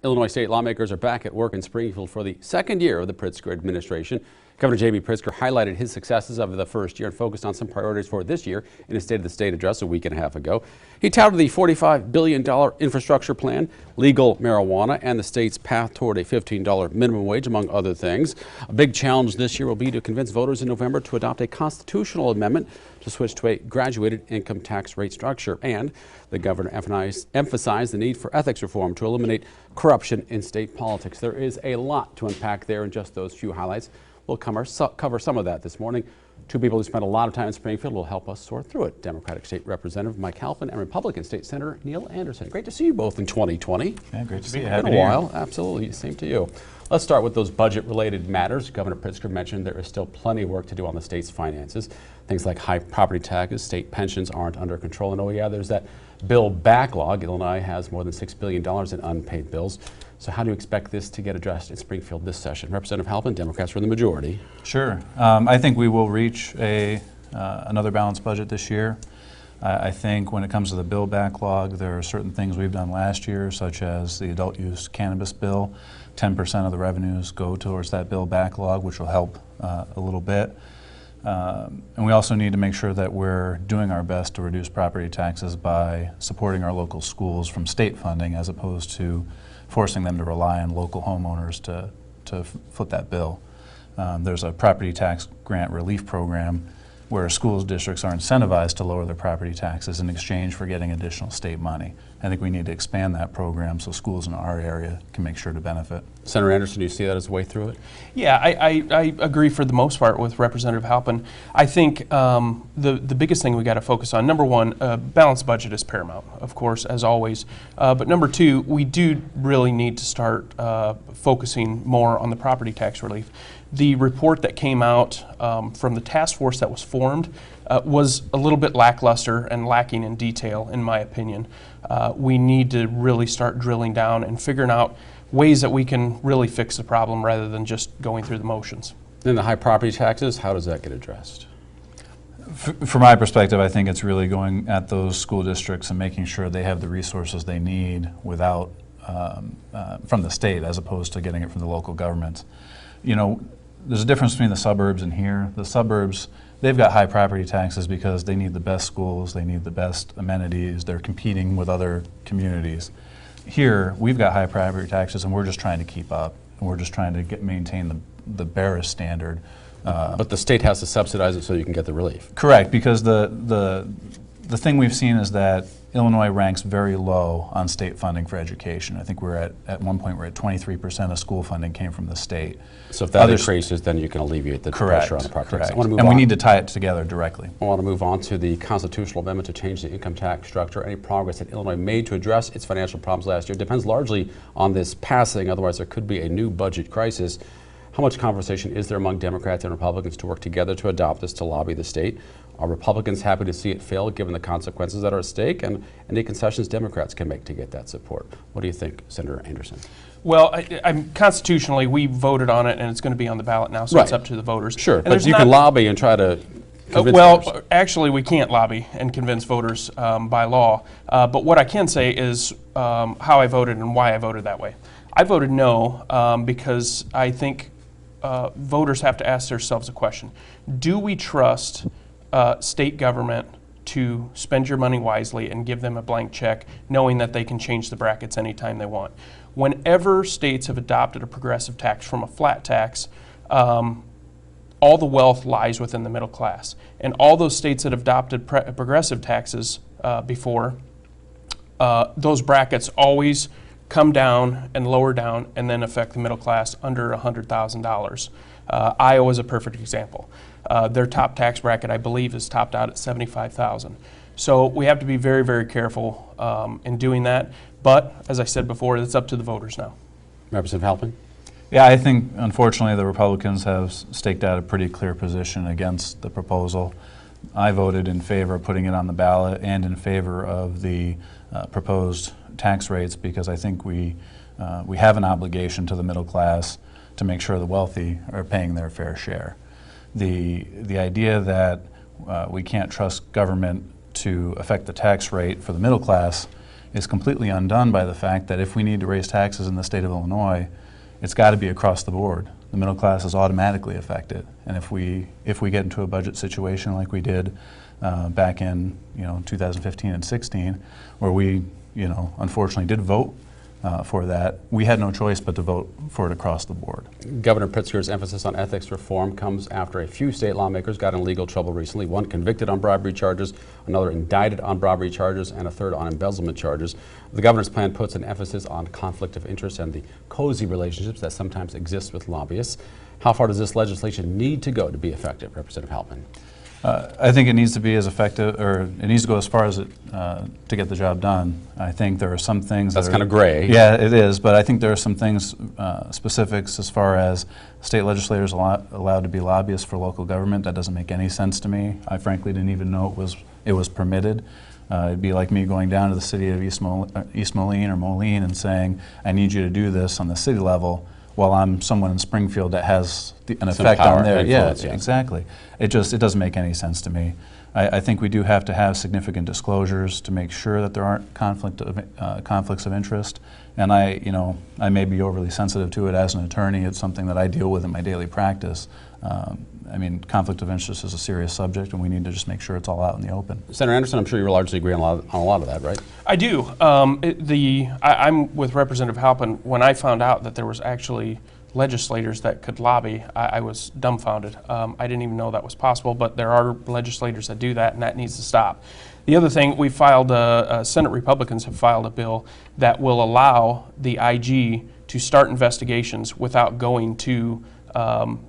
Illinois state lawmakers are back at work in Springfield for the second year of the Pritzker administration. Governor J.B. Pritzker highlighted his successes of the first year and focused on some priorities for this year in his State of the State address a week and a half ago. He touted the $45 billion infrastructure plan, legal marijuana, and the state's path toward a $15 minimum wage, among other things. A big challenge this year will be to convince voters in November to adopt a constitutional amendment to switch to a graduated income tax rate structure. And the governor emphasized the need for ethics reform to eliminate corruption in state politics. There is a lot to unpack there in just those few highlights. We'll cover some of that this morning. Two people who spent a lot of time in Springfield will help us sort through it. Democratic State Representative Mike Halpin and Republican State Senator Neil Anderson. Great to see you both in 2020. Yeah, great to see you. It's been a while. Absolutely. Same to you. Let's start with those budget-related matters. Governor Pritzker mentioned there is still plenty of work to do on the state's finances. Things like high property taxes, state pensions aren't under control. And oh yeah, there's that bill backlog. Illinois has more than $6 billion in unpaid bills. So how do you expect this to get addressed in Springfield this session? Representative Halpin, Democrats are in the majority. Sure. I think we will reach another balanced budget this year. I think when it comes to the bill backlog, there are certain things we've done last year, such as the adult use cannabis bill. 10% of the revenues go towards that bill backlog, which will help a little bit. And we also need to make sure that we're doing our best to reduce property taxes by supporting our local schools from state funding as opposed to forcing them to rely on local homeowners to foot that bill. There's a property tax grant relief program where schools districts are incentivized to lower their property taxes in exchange for getting additional state money. I think we need to expand that program so schools in our area can make sure to benefit. Senator Anderson, do you see that as a way through it? Yeah, I agree for the most part with Representative Halpin. I think the biggest thing we got to focus on, number one, balanced budget is paramount, of course, as always. But number two, we do really need to start focusing more on the property tax relief. The report that came out from the task force that was formed was a little bit lackluster and lacking in detail, in my opinion. We need to really start drilling down and figuring out ways that we can really fix the problem rather than just going through the motions. And the high property taxes, how does that get addressed? From my perspective, I think it's really going at those school districts and making sure they have the resources they need without from the state as opposed to getting it from the local governments. You know, there's a difference between the suburbs and here. The suburbs, they've got high property taxes because they need the best schools, they need the best amenities, they're competing with other communities. Here, we've got high property taxes and we're just trying to keep up, and we're just trying to maintain the barest standard. But the state has to subsidize it so you can get the relief. Correct, because the thing we've seen is that Illinois ranks very low on state funding for education. I think we're at one point we're at 23% of school funding came from the state. So if that increases, then you can alleviate the pressure on the property tax. And we need to tie it together directly. I want to move on to the constitutional amendment to change the income tax structure. Any progress that Illinois made to address its financial problems last year depends largely on this passing. Otherwise, there could be a new budget crisis. How much conversation is there among Democrats and Republicans to work together to adopt this, to lobby the state? Are Republicans happy to see it fail given the consequences that are at stake, and any concessions Democrats can make to get that support? What do you think, Senator Anderson? Well, constitutionally, we voted on it, and it's going to be on the ballot now, so It's up to the voters. Sure, but you can lobby and try to convince voters. Actually, we can't lobby and convince voters by law. But what I can say is how I voted and why I voted that way. I voted no because I think voters have to ask themselves a question. Do we trust state government to spend your money wisely and give them a blank check, knowing that they can change the brackets anytime they want? Whenever states have adopted a progressive tax from a flat tax, all the wealth lies within the middle class. And all those states that have adopted progressive taxes before, those brackets always come down and lower down and then affect the middle class under $100,000. Iowa is a perfect example. Their top tax bracket, I believe, is topped out at $75,000. So we have to be very, very careful in doing that. But as I said before, it's up to the voters now. Representative Halpin? Yeah, I think unfortunately the Republicans have staked out a pretty clear position against the proposal. I voted in favor of putting it on the ballot and in favor of the proposed tax rates because I think we have an obligation to the middle class to make sure the wealthy are paying their fair share. The idea that we can't trust government to affect the tax rate for the middle class is completely undone by the fact that if we need to raise taxes in the state of Illinois, it's got to be across the board. The middle class is automatically affected, and if we get into a budget situation like we did back in 2015 and 16, where we unfortunately did vote for that, we had no choice but to vote for it across the board. Governor Pritzker's emphasis on ethics reform comes after a few state lawmakers got in legal trouble recently. One convicted on bribery charges, another indicted on bribery charges, and a third on embezzlement charges. The governor's plan puts an emphasis on conflict of interest and the cozy relationships that sometimes exist with lobbyists. How far does this legislation need to go to be effective, Representative Halpin? I think it needs to be as effective, or it needs to go as far as it to get the job done. I think there are some things that's that kind of gray. Yeah, it is, but I think there are some things, specifics as far as state legislators allowed to be lobbyists for local government. That doesn't make any sense to me. I frankly didn't even know it was permitted. It'd be like me going down to the city of East Moline or Moline and saying, I need you to do this on the city level, while I'm someone in Springfield that has an effect on there. Yeah, exactly. It doesn't make any sense to me. I think we do have to have significant disclosures to make sure that there aren't conflicts of interest. And I may be overly sensitive to it as an attorney. It's something that I deal with in my daily practice. I mean, conflict of interest is a serious subject, and we need to just make sure it's all out in the open. Senator Anderson, I'm sure you largely agree on a lot of that, right? I do. I'm with Representative Halpin. When I found out that there was actually legislators that could lobby, I was dumbfounded. I didn't even know that was possible, but there are legislators that do that, and that needs to stop. The other thing, we filed, Senate Republicans have filed a bill that will allow the IG to start investigations without going to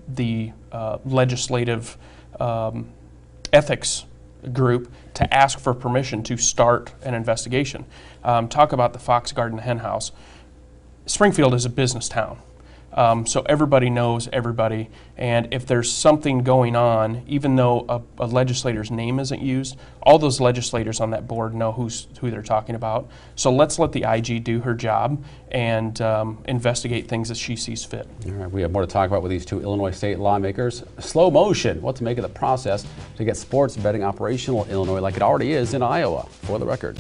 the legislative ethics group to ask for permission to start an investigation. Talk about the Fox Garden Hen House. Springfield is a business town. So everybody knows everybody, and if there's something going on, even though a legislator's name isn't used, all those legislators on that board know who they're talking about. So let's let the IG do her job and investigate things as she sees fit. All right, we have more to talk about with these two Illinois state lawmakers. Slow motion, what to make of the process to get sports betting operational in Illinois like it already is in Iowa, for the record.